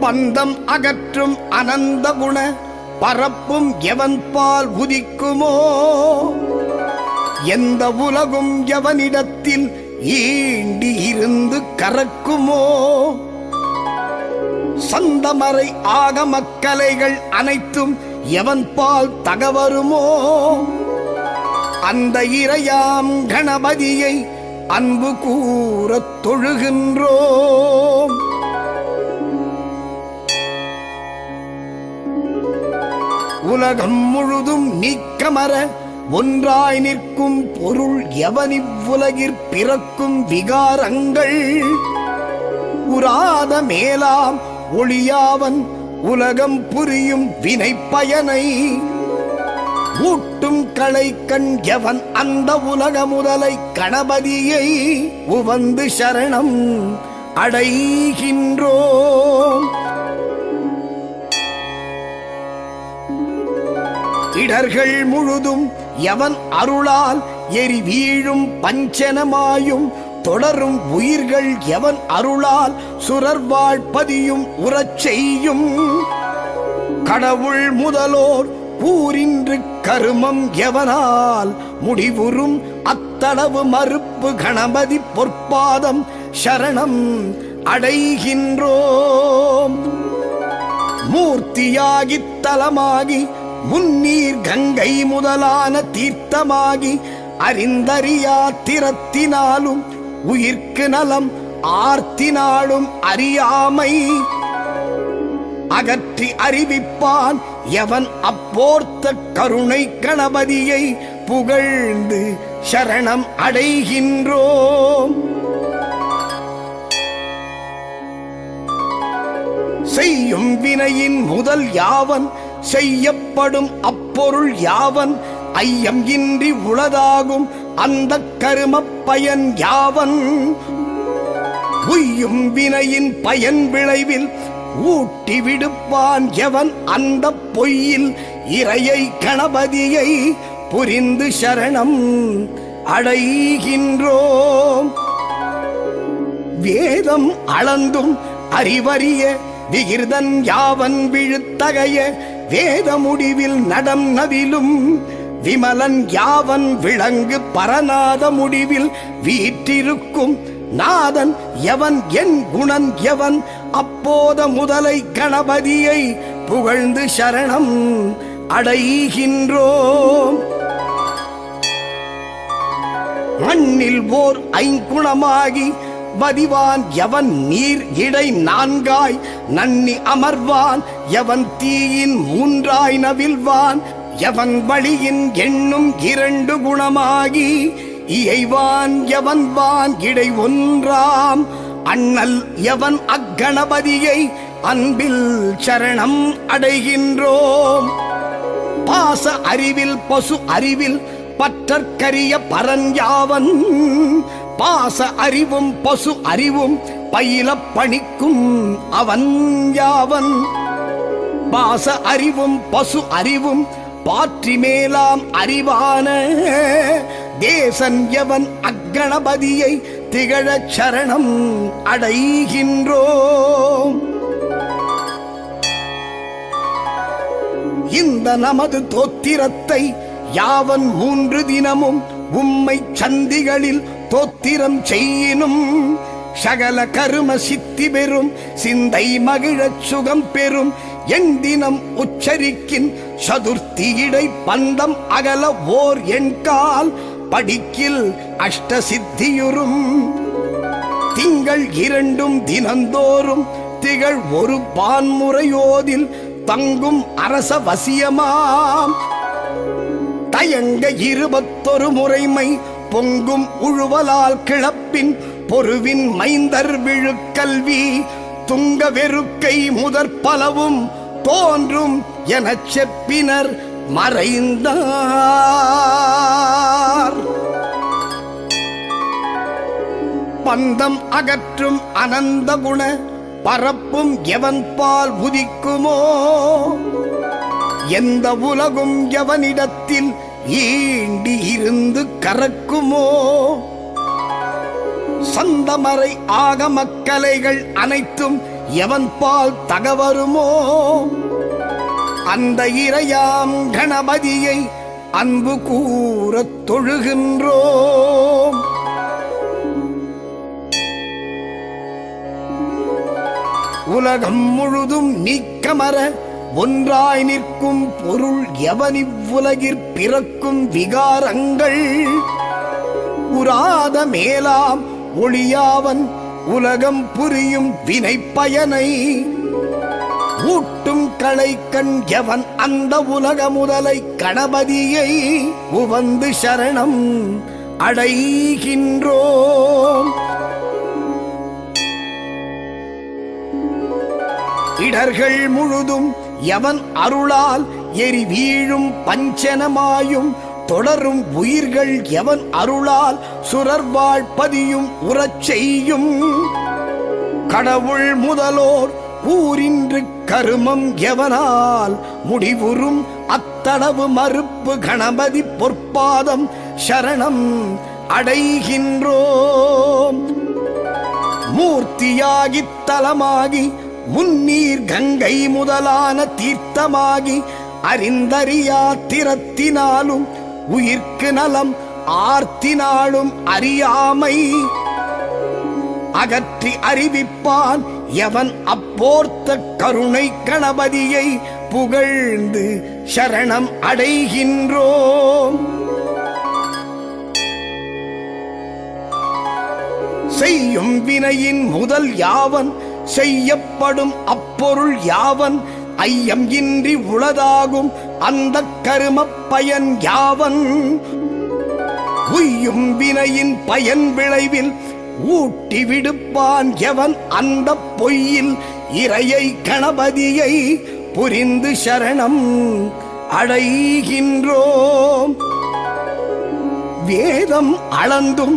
பந்தம் அகற்றும் அனந்த குண பரப்பும் எவன் பால் உதிக்குமோ எந்த உலகும் எவனிடத்தில் ஈண்டி இருந்து கறக்குமோ சந்தமறை ஆகமக்கலைகள் அனைத்தும் எவன் பால் தகவருமோ அந்த இறையாம் கணபதியை அன்பு கூறத் தொழுகின்றோம். உலகம் முழுதும் நீக்கமர ஒன்றாய் நிற்கும் பொருள் எவனிவ்வுலகிற் பிறக்கும் விகாரங்கள் உராத மேலாம் ஒளியாவன் உலகம் புரியும் வினை பயனை ஊட்டும் களை கண் எவன் அந்த உலக முதலை கணபதியை உவந்து சரணம் அடைகின்றோம். இடர்கள் முழுதும் எவன் அருளால் எரி வீழும் பஞ்சனமாயும் தொடரும் உயிர்கள் எவன் அருளால் சுரர்வாழ்பதியும் உறச் செய்யும் கடவுள் முதலோர் கூறின்று கருமம் எவனால் முடிவுறும் அத்தளவு மறுப்பு கணபதி பொற்பாதம் சரணம் அடைகின்றோம். மூர்த்தியாகி தலமாகி முன்னீர் கங்கை முதலான தீர்த்தமாகி அறிந்தறியா திறத்தினாலும் உயிர்க்கு நலம் ஆர்த்தினாலும் அறியாமை அகற்றி அறிவிப்பான் எவன் அப்போர்த்த கருணை கணபதியை புகழ்ந்து சரணம் அடைகின்றோம். செய்யும் வினையின் முதல் யாவன் செய்யப்படும் அப்பொருள் யாவன் ஐயம் இன்றி உளதாகும் அந்த கரும பயன் யாவன் உய்யும் வினையின் பயன் விளைவில் ஊட்டி விடுப்பான் எவன் அந்த பொய்யில் இறையை கணபதியை புரிந்து சரணம் அடைகின்றோம். வேதம் அளந்தும் அறிவறிய விகிர்தன் யாவன் விழுத்தகைய வேத முடிவில் நடம் நவிலும் விமலன் யாவன் விளங்கு பரநாத முடிவில் வீற்றிருக்கும் நாதன் எவன் என் குணன் எவன் அப்போத முதலை கணபதியை புகழ்ந்து சரணம் அடைகின்றோம். மண்ணில் ஓர் ஐங்குணமாகி வதிவான் எவன் நீர் இடை நான்காய் நன்னி அமர்வான் எவன் தீயின் மூன்றாய் நவில்வான் எவன் வழியின் எண்ணும் இரண்டு குணமாகி இயைவான் எவன் வான் இடை ஒன்றாம் அண்ணல் எவன் அக்கணபதியை அன்பில் சரணம் அடைகின்றோம். பாச அறிவில் பசு அறிவில் பற்றற்கரிய பரஞ்சாவன் பாச அறிவும் பசு அறிவும் பயில பணிக்கும் அவன் யாவன் பாச அறிவும் பசு அறிவும் பாற்றி மேலாம் அறிவான தேசன் எவன் அக்கணபதியை திகழச் சரணம் அடைகின்றோம். இந்த நமது தோத்திரத்தை யாவன் 3 தினமும் உம்மை சந்திகளில் தோத்திரம் செய்யினும் சகல கரும சித்தி பெறும் சிந்தை மகிழச் சுகம் பெறும் எந்தினம் உச்சரிக்கின் சதுர்த்தி இடை பந்தம் அகல ஓர் எண்கால் படிக்கில் அஷ்ட சித்தியுறும் திங்கள் 2 தினந்தோறும் திகழ் ஒரு பான்முறையோதில் தங்கும் அரச வசியமாம் தயங்க 21 முறைமை பொங்கும் உழுவலால் கிளப்பின் பொருவின் மைந்தர் விழுக்கல்வி துங்க வெறுக்கை முதற்பலவும் தோன்றும் எனச் செப்பினர் மறைந்தார். பந்தம் அகற்றும் அனந்த குண பரப்பும் எவன் பால் உதிக்குமோ எந்த உலகும் எவனிடத்தில் ஈண்டி இருந்து கறக்குமோ சந்தமறை ஆகமக்கலைகள் அனைத்தும் எவன் பால் தகவருமோ அந்த இறையாம் கணபதியை அன்பு கூறத் தொழுகின்றோம். உலகம் முழுதும் நீக்கமர ஒன்றாய் நிற்கும் பொருள் எவனிவ்வுலகிற் பிறக்கும் விகாரங்கள் உராத மேலாம் ஒளியாவன் உலகம் புரியும் வினை பயனை ஊட்டும் களை கண் எவன் அந்த உலக முதலை கணபதியை உவந்து சரணம் அடைகின்றோம். இடர்கள் முழுதும் எவன் அருளால் எரி வீழும் பஞ்சனமாயும் தொடரும் உயிர்கள் எவன் அருளால் சுரர்வாழ்பதியும் உறச் செய்யும் கடவுள் முதலோர் கூறின்று கருமம் எவனால் முடிவுறும் அத்தளவு மறுப்பு கணபதி பொற்பாதம் சரணம் அடைகின்றோம். மூர்த்தியாகித் தலமாகி முன்னீர் கங்கை முதலான தீர்த்தமாகி அறிந்தறியா திறத்தினாலும் உயிர்க்கு நலம் ஆர்த்தினாலும் அறியாமை அகற்றி அறிவிப்பான் எவன் அப்போர்த்த கருணை கணபதியை புகழ்ந்து சரணம் அடைகின்றோம். செய்யும் வினையின் முதல் யாவன் செய்யப்படும் அப்பொருள் யாவன் ஐயம் இன்றி உளதாகும் அந்த கரும பயன் யாவன் உய்யும் வினையின் பயன் விளைவில் ஊட்டி விடுப்பான் எவன் அந்த பொய்யில் இறையை கணபதியை புரிந்து சரணம் அடைகின்றோம். வேதம் அளந்தும்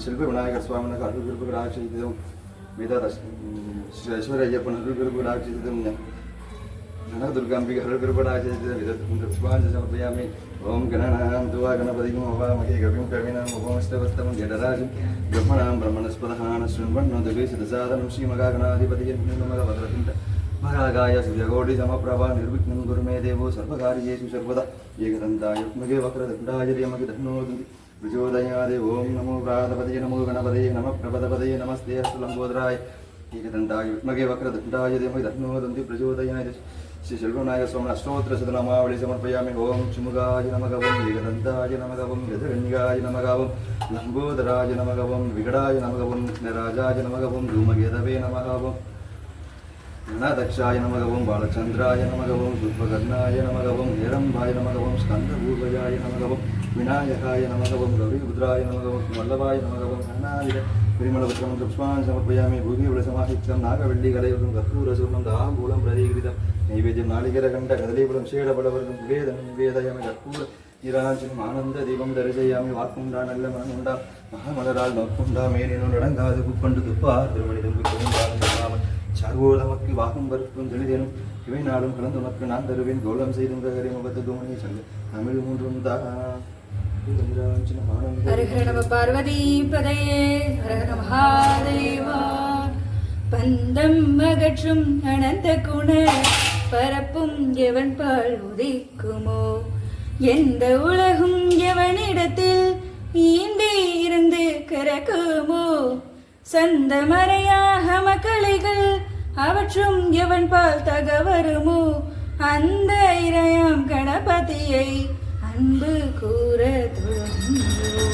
ಶಿಲ್ಪಿ ವಿನಾಯಕ ಸ್ವಾಮಿನ ಅರುಗುರು ಆಚರಿಸಿದೆವು ವೇದ ಶ್ರೀಶ್ವರ ಅಯ್ಯಪ್ಪನ ಅರುಗುರು ಆಚರಿಸಿದೆವು ನನ ದುರ್ಗಾಂಬಿಗೆ ಅರುಗುರು ಆಚರಿಸಿದ ಪುಷ್ಪಾಂಜ ಸಮರ್ಪಯಾಮಿ. ಓಂ ಗಣನಾಂ ದುವಾ ಗಣಪತಿಂ ಹವಾಮಹೇ ಕವಿಂ ಕವಿನಾಂ ಉಪಮಸ್ತವಸ್ತಮಂ ಜಡರಾಜಂ ಬ್ರಹ್ಮಣಾಂ ಬ್ರಹ್ಮಣಸ್ಪದಹಾನ ಶೃಣ್ವನ್ನೋ ದಿವೇಶದಸಾದನಂ ಶ್ರೀಮಗಾಗಣಾಧಿಪತಿಯೇ ನಮಃ ಭದ್ರತಿಂಟ ಮಹಾಗಾಯ ಸೂರ್ಯಕೋಟಿ ಸಮಪ್ರಭಾ ನಿರ್ವಿಘ್ನಂ ಗುರು ಮೇ ದೇವೋ ಸರ್ವಕಾರ್ಯೇಷು ಸರ್ವದಾ ಏಕದಂತಾಯ ಯುಗ್ಮಗೆ ವಕ್ರತುಂಡಾಯ ಧೀಮಹಿ ತನ್ನೋತಿ ಪ್ರಚೋದಯಾದೆ. ಓಂ ನಮೋ ಪ್ರಾತಪದಯೇ ನಮೋ ಗಣಪತಯೇ ನಮಃ ಪ್ರಪದಪದಯೇ ನಮಸ್ತೆ ಅಸ್ತು ಲಂಬೋದರಾಯ ಏಕದಂತಾಯ ಯುಗ್ಮಗೆ ವಕ್ರತುಂಡಾಯ ಧೀಮಹಿ ತನ್ನೋತಿ ಪ್ರಚೋದಯಾದೆ. ಶ್ರೀ ಶೆಲ್ವನಾಯಕ ಸ್ವಾಮಿ ಅಷ್ಟೋತ್ತರ ಶತನಾಮಾವಳಿ ಸಮರ್ಪಯಾಮಿ. ಓಂ ಶಿಮುಗಾಯ ನಮಃ ಓಂ ಏಕದಂತಾಯ ನಮಃ ಓಂ ಗಜಗಣ್ಯಾಯ ನಮಃ ಓಂ ಲಂಬೋದರಾಯ ನಮಃ ಓಂ ವಿಕಟಾಯ ನಮಃ ಓಂ ವಿಘ್ನರಾಜಾಯ ನಮಃ ಓಂ ಧೂಮಕೇತವೇ ನಮಃ ಓಂ ಗಣಾಧ್ಯಕ್ಷಾಯ ನಮಃ ಓಂ ಬಾಲಚಂದ್ರಾಯ ನಮಃ ಓಂ ದುರ್ಗಕರ್ಣಾಯ ನಮಃ ಓಂ ಹೇರಂಬಾಯ ನಮಃ ಓಂ ಸ್ಕಂದಪೂರ್ವಜಾಯ ನಮಃ ಓಂ ವಿನಾಯಕಾಯ ನಮಃ ಓಂ ಗೌರೀರುದ್ರಾಯ ನಮಃ ಓಂ ವಲ್ಲಭಾಯ ನಮಃ ಓಂ ಕರ್ಣಾದಿದ ಪರಿಮಳಪತ್ರಂ ಪುಷ್ಪಾನ್ ಸಮರ್ಪಯಾಮಿ. ಭೂಮಿಯುಳ ಸಮಾಹಿತಂ ನಾಗವೆಳ್ಳಿಗಲಯುಧಂ ಕರ್ಪೂರಸೂರ್ಣಂ ತಾಂಬೂಲಂ ಪ್ರದೀಕೃತಂ ನೈವೇದ್ಯಂ ನಾಳಿಕೆರಕಂಠ ಕದಲೀಪುರಂ ಷೇಡಬಲವರ್ಗಂ ನಿವೇದನಂ ನಿವೇದಯಾಮಿ. ಕರ್ಪೂರ நீராஜனும் ஆனந்த தீபம் தரிசையாமி. வாக்குண்டா நல்ல மனமுண்டா மகாமலரால் நோக்குண்டா மேனினோ நடங்காது குப்பண்டு துப்பார் திருமணிதம் குப்பமுண்டாமல் சர்வோதமக்கு வாக்கும் பருப்பும் தெளிதேனும் இவை நாளும் கலந்து உனக்கு நான் தருவேன். கோலம் செய்தும் ககரி முகத்து தூமணி சங்க தமிழ் மூன்றும் தா. ஹரஹர நம பார்வதி பதையே ஹரஹர மகாதேவா. பந்தம் அகற்றும் அனந்த குண பரப்பும் எவன் பால் உதிக்குமோ எந்த உலகும் எவனிடத்தில் ஈண்டி இருந்து கரக்குமோ சந்தமறையாக மக்களைகள் அவற்றும் எவன் பால் தகவருமோ அந்த இறையாம் கணபதியை அன்பு கூற தொடங்கும்.